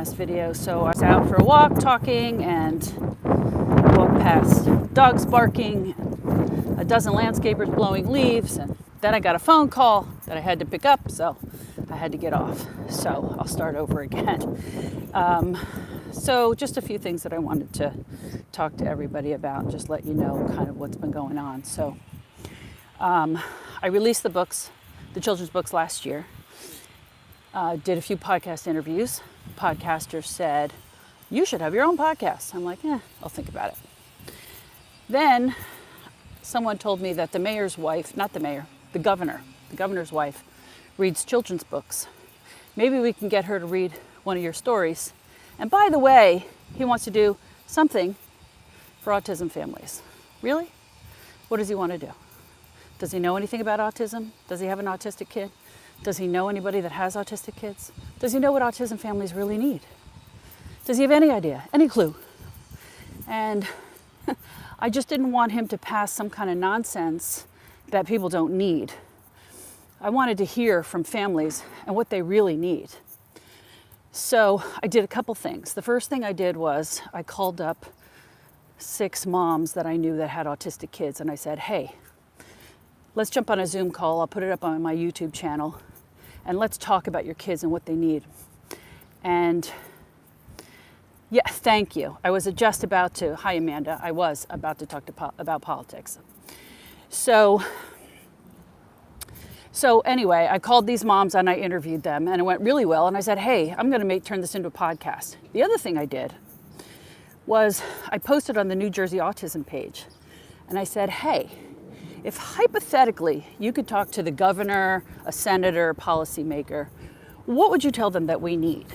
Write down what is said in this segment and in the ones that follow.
last video. So I was out for a walk talking and walked past dogs barking, a dozen landscapers blowing leaves, and then I got a phone call that I had to pick up, so I had to get off. So I'll start over again. So just a few things that I wanted to talk to everybody about, just let you know kind of what's been going on. So I released the children's books last year. Did a few podcast interviews. Podcasters said, you should have your own podcast. I'm like, I'll think about it. Then someone told me that the mayor's wife, not the mayor, the governor's wife reads children's books. Maybe we can get her to read one of your stories. And by the way, he wants to do something for autism families. Really? What does he want to do? Does he know anything about autism? Does he have an autistic kid? Does he know anybody that has autistic kids? Does he know what autism families really need? Does he have any idea, any clue? And I just didn't want him to pass some kind of nonsense that people don't need. I wanted to hear from families and what they really need. So I did a couple things. The first thing I did was I called up 6 moms that I knew that had autistic kids, and I said, hey, let's jump on a Zoom call. I'll put it up on my YouTube channel, and let's talk about your kids and what they need. And yeah, thank you. I was just about to, hi Amanda, I was about to talk about politics. So anyway, I called these moms and I interviewed them, and it went really well. And I said, hey, I'm going to turn this into a podcast. The other thing I did was I posted on the New Jersey Autism page, and I said, hey, if hypothetically you could talk to the governor, a senator, policymaker, what would you tell them that we need?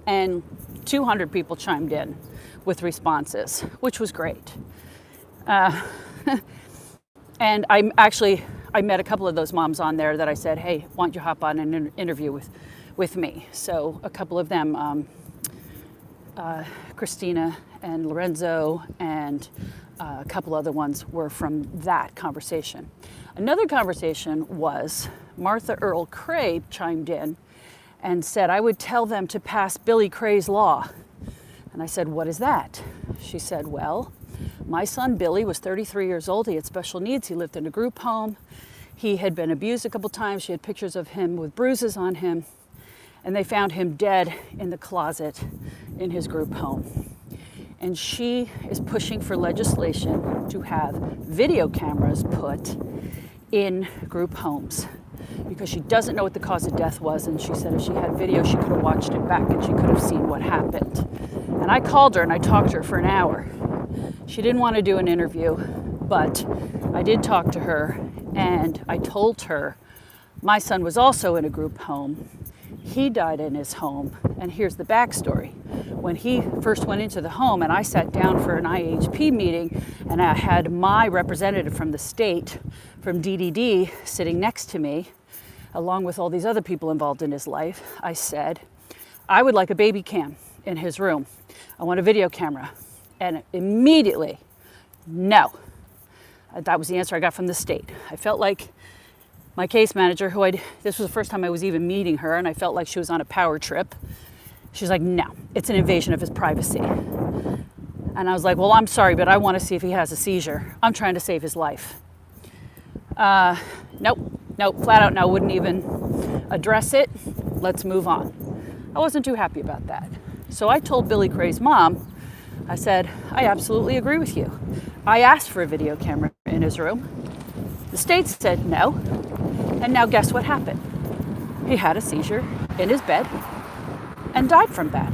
And 200 people chimed in with responses, which was great. And I met a couple of those moms on there that I said, hey, why don't you hop on an interview with me? So a couple of them, Christina and Lorenzo, and a couple other ones were from that conversation. Another conversation was Martha Earl Cray chimed in and said, I would tell them to pass Billy Cray's law. And I said, what is that? She said, well, my son Billy was 33 years old. He had special needs. He lived in a group home. He had been abused a couple times. She had pictures of him with bruises on him. And they found him dead in the closet in his group home. And she is pushing for legislation to have video cameras put in group homes because she doesn't know what the cause of death was. And she said if she had video, she could have watched it back and she could have seen what happened. And I called her and I talked to her for an hour. She didn't want to do an interview, but I did talk to her, and I told her my son was also in a group home. He died in his home, and here's the backstory. When he first went into the home and I sat down for an IHP meeting and I had my representative from the state, from DDD, sitting next to me, along with all these other people involved in his life, I said, I would like a baby cam in his room. I want a video camera. And immediately, no. That was the answer I got from the state. I felt like my case manager, this was the first time I was even meeting her, and I felt like she was on a power trip. She's like, no, it's an invasion of his privacy. And I was like, well, I'm sorry, but I want to see if he has a seizure. I'm trying to save his life. Nope, flat out no, wouldn't even address it. Let's move on. I wasn't too happy about that. So I told Billy Cray's mom, I said, I absolutely agree with you. I asked for a video camera in his room. The state said no. And now guess what happened? He had a seizure in his bed and died from that.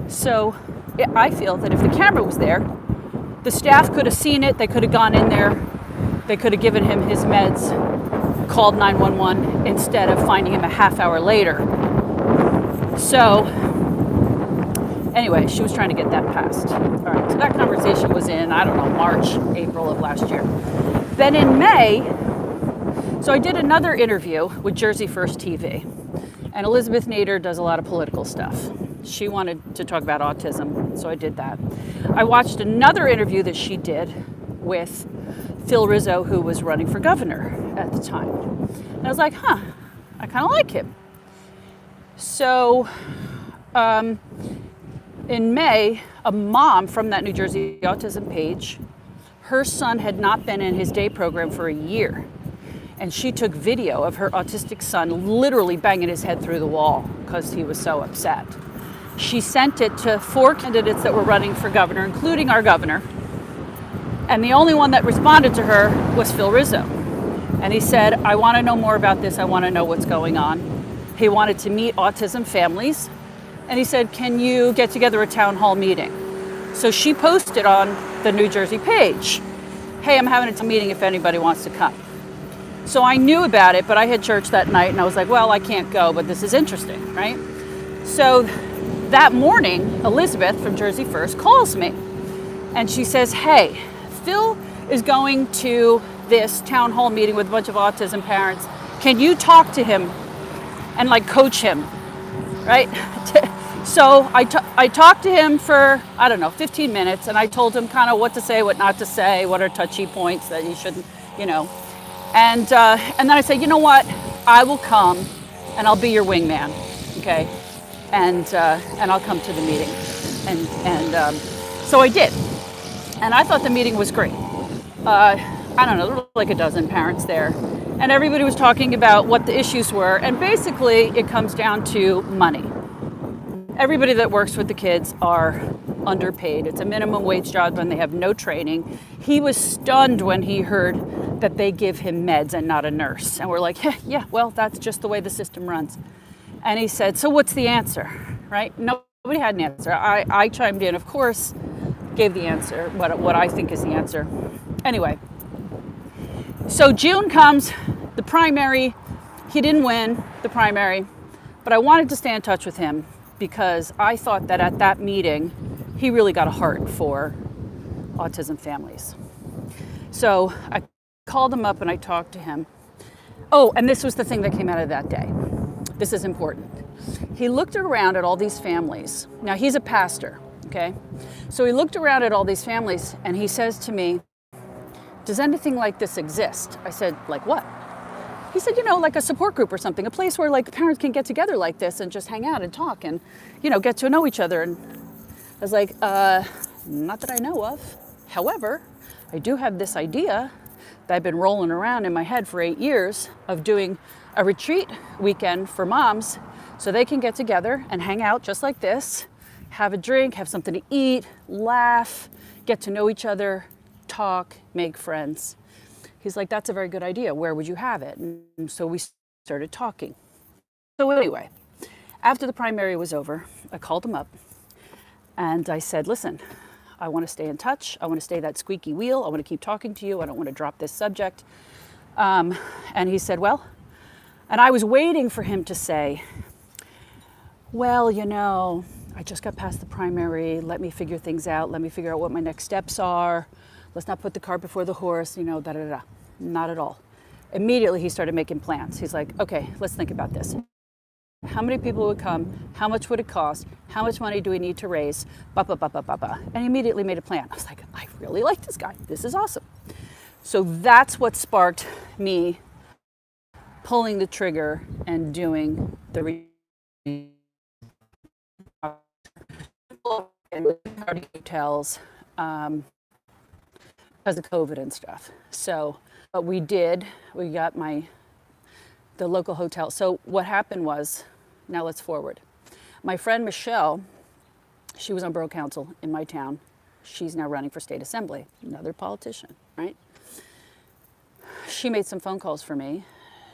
So I feel that if the camera was there, the staff could have seen it. They could have gone in there. They could have given him his meds, called 911 instead of finding him a half hour later. So anyway, she was trying to get that passed. All right, so that conversation was in, I don't know, March, April of last year. Then in May, so I did another interview with Jersey First TV. And Elizabeth Nader does a lot of political stuff. She wanted to talk about autism, so I did that. I watched another interview that she did with Phil Rizzo, who was running for governor at the time. And I was like, I kind of like him. So in May, a mom from that New Jersey autism page, her son had not been in his day program for a year. And she took video of her autistic son literally banging his head through the wall because he was so upset. She sent it to 4 candidates that were running for governor, including our governor. And the only one that responded to her was Phil Rizzo. And he said, I want to know more about this. I want to know what's going on. He wanted to meet autism families. And he said, can you get together a town hall meeting? So she posted on the New Jersey page, hey, I'm having a meeting if anybody wants to come. So I knew about it, but I had church that night and I was like, well, I can't go, but this is interesting, right? So that morning, Elizabeth from Jersey First calls me and she says, hey, Phil is going to this town hall meeting with a bunch of autism parents. Can you talk to him and like coach him, right? So I talked to him for, 15 minutes, and I told him kind of what to say, what not to say, what are touchy points that you shouldn't, And then I said, you know what? I will come, and I'll be your wingman, okay? And I'll come to the meeting, and so I did, and I thought the meeting was great. There were like a dozen parents there, and everybody was talking about what the issues were, and basically it comes down to money. Everybody that works with the kids are underpaid. It's a minimum wage job when they have no training. He was stunned when he heard that they give him meds and not a nurse. And we're like, yeah, well, that's just the way the system runs. And he said, so what's the answer, right? Nobody had an answer. I chimed in, of course, gave the answer, what I think is the answer. Anyway, so June comes, the primary. He didn't win the primary, but I wanted to stay in touch with him because I thought that at that meeting, he really got a heart for autism families. So I called him up and I talked to him. Oh, and this was the thing that came out of that day. This is important. He looked around at all these families. Now, he's a pastor, okay? So he looked around at all these families and he says to me, does anything like this exist? I said, like what? He said, like a support group or something, a place where like parents can get together like this and just hang out and talk and, get to know each other. And I was like, not that I know of. However, I do have this idea that I've been rolling around in my head for 8 years of doing a retreat weekend for moms so they can get together and hang out just like this, have a drink, have something to eat, laugh, get to know each other, talk, make friends. He's like, that's a very good idea. Where would you have it? And so we started talking. So anyway, after the primary was over, I called him up and I said, listen, I want to stay in touch. I want to stay that squeaky wheel. I want to keep talking to you. I don't want to drop this subject. And he said, well, and I was waiting for him to say, well, I just got past the primary. Let me figure things out. Let me figure out what my next steps are. Let's not put the cart before the horse, da-da-da. Not at all. Immediately he started making plans. He's like, okay, let's think about this. How many people would come? How much would it cost? How much money do we need to raise? And he immediately made a plan. I was like, I really like this guy. This is awesome. So that's what sparked me pulling the trigger and doing the hotels because of COVID and stuff. So, but we got the local hotel. So what happened was, now let's forward. My friend Michelle, she was on borough council in my town. She's now running for state assembly, another politician, right? She made some phone calls for me.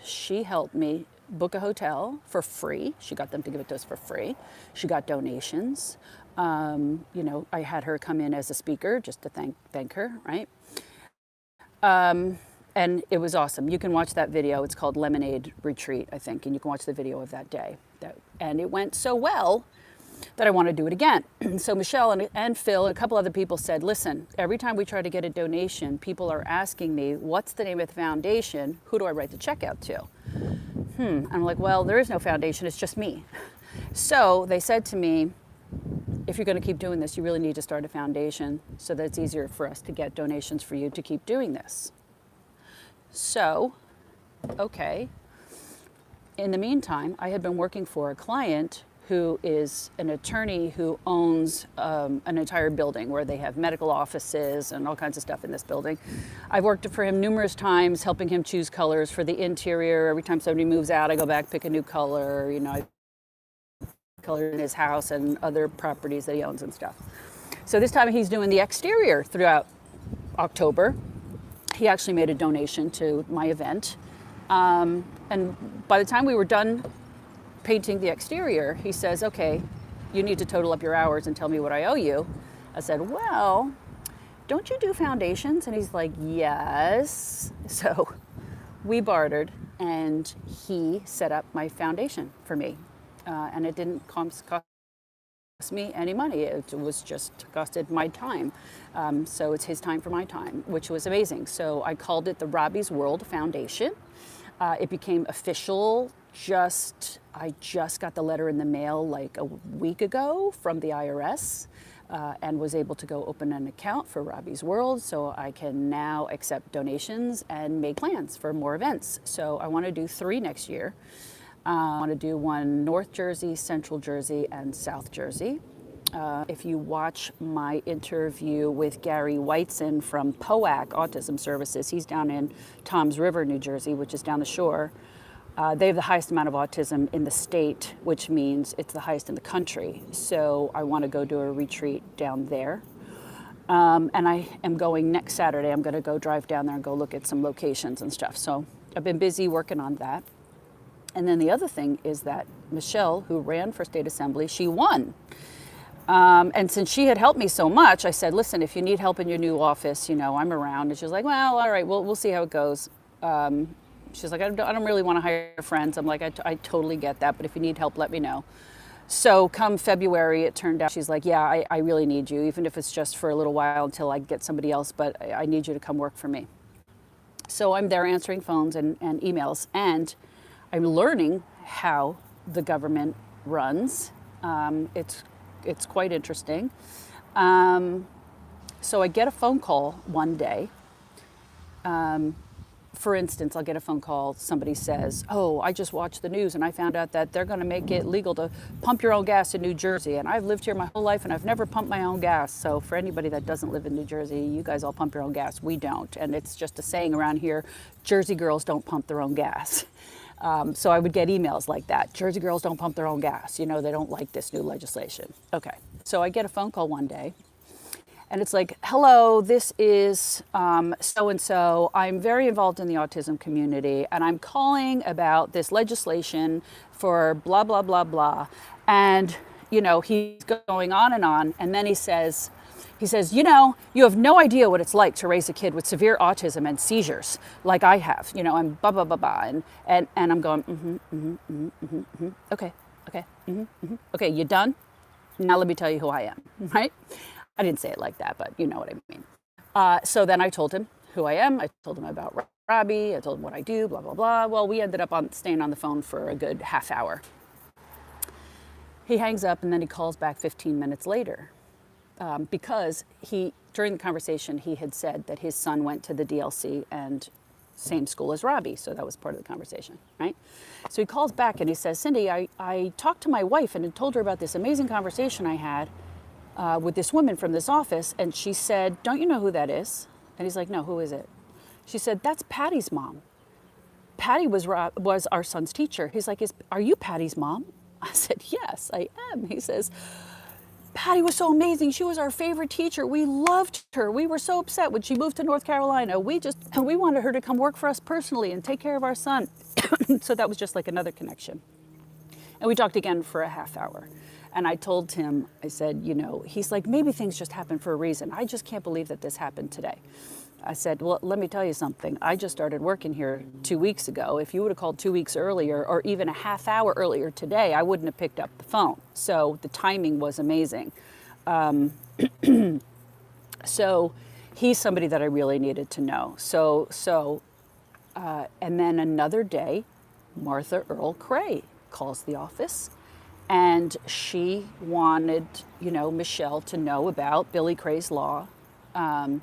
She helped me book a hotel for free. She got them to give it to us for free. She got donations. I had her come in as a speaker just to thank her, right? And it was awesome. You can watch that video. It's called Lemonade Retreat, I think, and you can watch the video of that day. And it went so well that I want to do it again. So Michelle and Phil and a couple other people said, listen, every time we try to get a donation, people are asking me, what's the name of the foundation? Who do I write the check out to? I'm like, well, there is no foundation. It's just me. So they said to me, if you're going to keep doing this, you really need to start a foundation so that it's easier for us to get donations for you to keep doing this. So, okay. In the meantime, I had been working for a client who is an attorney who owns an entire building where they have medical offices and all kinds of stuff in this building. I've worked for him numerous times, helping him choose colors for the interior. Every time somebody moves out, I go back, pick a new color, I color in his house and other properties that he owns and stuff. So this time he's doing the exterior throughout October. He actually made a donation to my event. And by the time we were done painting the exterior, he says, okay, you need to total up your hours and tell me what I owe you. I said, well, don't you do foundations? And he's like, yes. So we bartered, and he set up my foundation for me. And it didn't cost me any money. It was just costed my time. So it's his time for my time, which was amazing. So I called it the Robbie's World Foundation. It became official. I just got the letter in the mail like a week ago from the IRS, and was able to go open an account for Robbie's World, so I can now accept donations and make plans for more events. So I want to do 3 next year. I want to do one North Jersey, Central Jersey, and South Jersey. If you watch my interview with Gary Whiteson from POAC Autism Services, he's down in Toms River, New Jersey, which is down the shore. They have the highest amount of autism in the state, which means it's the highest in the country. So I want to go do a retreat down there. And I am going next Saturday. I'm going to go drive down there and go look at some locations and stuff. So I've been busy working on that. And then the other thing is that Michelle, who ran for state assembly, she won. And since she had helped me so much, I said, listen, if you need help in your new office, I'm around. And she was like, well, all right, we'll see how it goes. She's like, I don't really want to hire friends. I'm like, I totally get that, but if you need help, let me know. So come February, it turned out, she's like, yeah, I really need you, even if it's just for a little while until I get somebody else, but I need you to come work for me. So I'm there answering phones and emails, and I'm learning how the government runs. It's quite interesting. So I get a phone call one day. For instance, I'll get a phone call, somebody says, oh, I just watched the news and I found out that they're going to make it legal to pump your own gas in New Jersey. And I've lived here my whole life and I've never pumped my own gas. So for anybody that doesn't live in New Jersey, you guys all pump your own gas. We don't. And it's just a saying around here, Jersey girls don't pump their own gas. So I would get emails like that. Jersey girls don't pump their own gas. They don't like this new legislation. Okay. So I get a phone call one day. And it's like, hello, this is so-and-so. I'm very involved in the autism community, and I'm calling about this legislation for blah, blah, blah, blah. And, he's going on. And then he says, you have no idea what it's like to raise a kid with severe autism and seizures like I have, and blah, blah, blah, blah. And I'm going, okay, okay, you done? Now let me tell you who I am, right? I didn't say it like that, but you know what I mean. So then I told him who I am. I told him about Robbie. I told him what I do, blah, blah, blah. Well, we ended up staying on the phone for a good half hour. He hangs up and then he calls back 15 minutes later because during the conversation, he had said that his son went to the DLC and same school as Robbie. So that was part of the conversation, right? So he calls back and he says, Cindy, I talked to my wife and had told her about this amazing conversation I had with this woman from this office, and she said, don't you know who that is? And he's like, no, who is it? She said, that's Patty's mom. Patty was our son's teacher. He's like, are you Patty's mom? I said, yes, I am. He says, Patty was so amazing. She was our favorite teacher. We loved her. We were so upset when she moved to North Carolina. We wanted her to come work for us personally and take care of our son. So that was just like another connection. And we talked again for a half hour. And I told him, I said, he's like, maybe things just happen for a reason. I just can't believe that this happened today. I said, well, let me tell you something. I just started working here 2 weeks ago. If you would have called 2 weeks earlier or even a half hour earlier today, I wouldn't have picked up the phone. So the timing was amazing. So he's somebody that I really needed to know. And then another day, Martha Earl Cray calls the office. And she wanted, Michelle to know about Billy Cray's law. And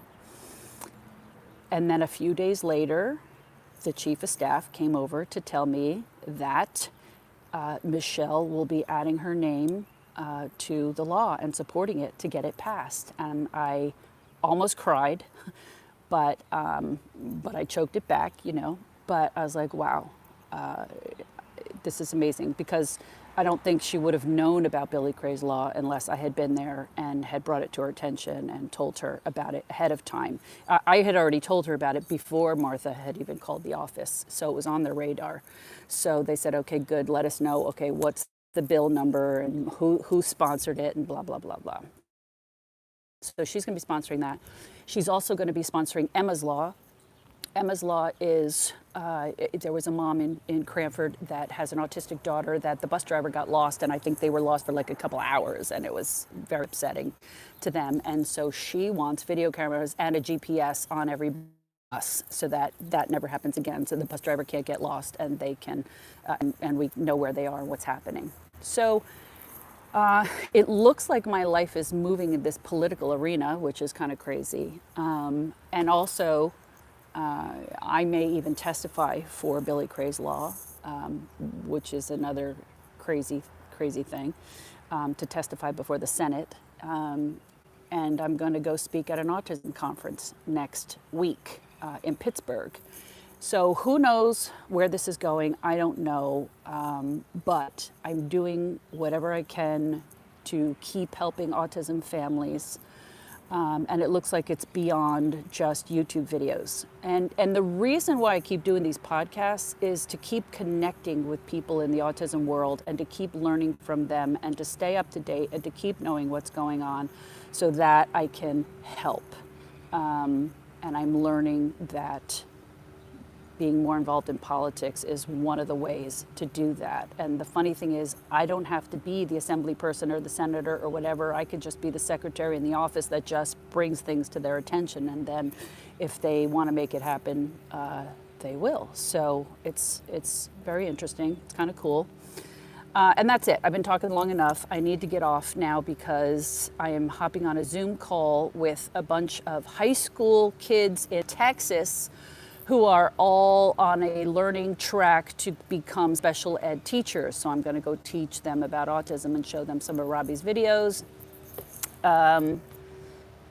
then a few days later, the chief of staff came over to tell me that Michelle will be adding her name to the law and supporting it to get it passed. And I almost cried, but I choked it back, you know. But I was like, wow, this is amazing, because I don't think she would have known about Billy Cray's law unless I had been there and had brought it to her attention and told her about it ahead of time. I had already told her about it before Martha had even called the office, so it was on their radar. So they said, okay, good, let us know, okay, what's the bill number and who sponsored it and blah, blah, blah, blah. So she's going to be sponsoring that. She's also going to be sponsoring Emma's Law. Emma's Law is, there was a mom in Cranford that has an autistic daughter that the bus driver got lost, and I think they were lost for like a couple hours, and it was very upsetting to them. And so she wants video cameras and a GPS on every bus so that that never happens again, so the bus driver can't get lost and they can, and we know where they are and what's happening. So it looks like my life is moving in this political arena, which is kind of crazy. And also, I may even testify for Billy Cray's law, which is another crazy, crazy thing, to testify before the Senate. And I'm going to go speak at an autism conference next week in Pittsburgh. So who knows where this is going? I don't know, but I'm doing whatever I can to keep helping autism families. And it looks like it's beyond just YouTube videos. And the reason why I keep doing these podcasts is to keep connecting with people in the autism world and to keep learning from them and to stay up to date and to keep knowing what's going on so that I can help. And I'm learning that being more involved in politics is one of the ways to do that. And the funny thing is, I don't have to be the assembly person or the senator or whatever. I could just be the secretary in the office that just brings things to their attention. And then if they want to make it happen, they will. So it's very interesting. It's kind of cool. And that's it. I've been talking long enough. I need to get off now because I am hopping on a Zoom call with a bunch of high school kids in Texas who are all on a learning track to become special ed teachers. So I'm going to go teach them about autism and show them some of Robbie's videos. And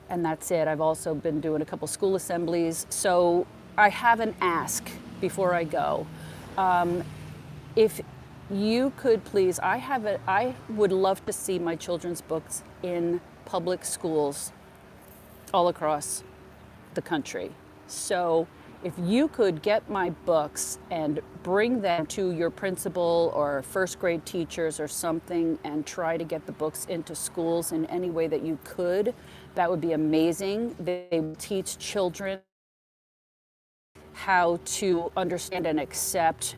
that's it. I've also been doing a couple school assemblies. So I have an ask before I go. If you could please, I would love to see my children's books in public schools all across the country. So if you could get my books and bring them to your principal or first grade teachers or something and try to get the books into schools in any way that you could, that would be amazing. They teach children how to understand and accept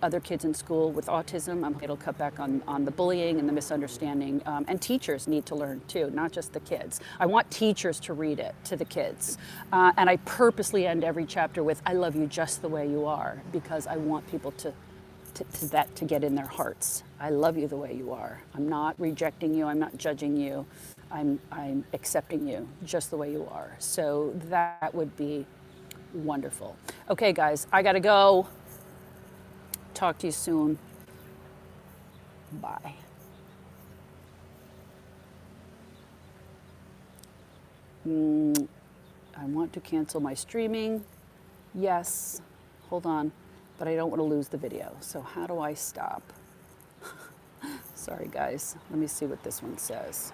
other kids in school with autism. It'll cut back on the bullying and the misunderstanding. And teachers need to learn too, not just the kids. I want teachers to read it to the kids. And I purposely end every chapter with, I love you just the way you are, because I want people to get in their hearts. I love you the way you are. I'm not rejecting you. I'm not judging you. I'm accepting you just the way you are. So that would be wonderful. Okay, guys, I gotta go. Talk to you soon. Bye. I want to cancel my streaming. Yes. Hold on. But I don't want to lose the video. So how do I stop? Sorry, guys. Let me see what this one says.